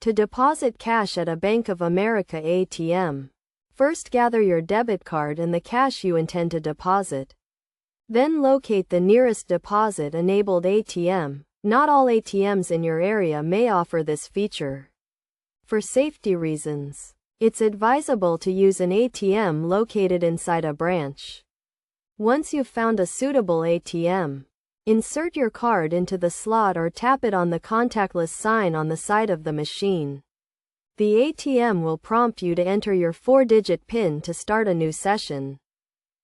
To deposit cash at a Bank of America ATM, first gather your debit card and the cash you intend to deposit. Then locate the nearest deposit-enabled ATM. Not all ATMs in your area may offer this feature. For safety reasons, it's advisable to use an ATM located inside a branch. Once you've found a suitable ATM, insert your card into the slot or tap it on the contactless sign on the side of the machine. The ATM will prompt you to enter your 4-digit PIN to start a new session.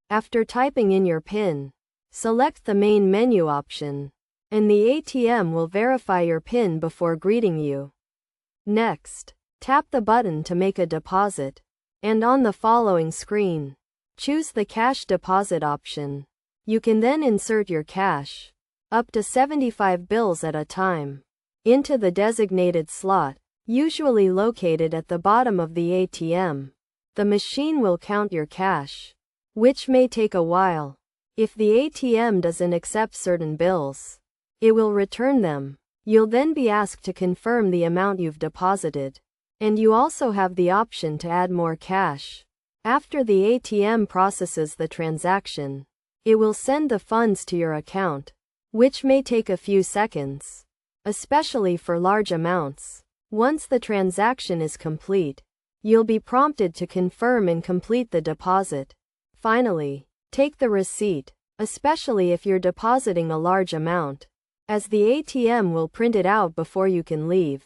After typing in your PIN, select the main menu option, and the ATM will verify your PIN before greeting you. Next, tap the button to make a deposit, and on the following screen, choose the cash deposit option. You can then insert your cash, up to 75 bills at a time, into the designated slot, usually located at the bottom of the ATM. The machine will count your cash, which may take a while. If the ATM doesn't accept certain bills, it will return them. You'll then be asked to confirm the amount you've deposited, and you also have the option to add more cash. After the ATM processes the transaction, it will send the funds to your account, which may take a few seconds, especially for large amounts. Once the transaction is complete, you'll be prompted to confirm and complete the deposit. Finally, take the receipt, especially if you're depositing a large amount, as the ATM will print it out before you can leave.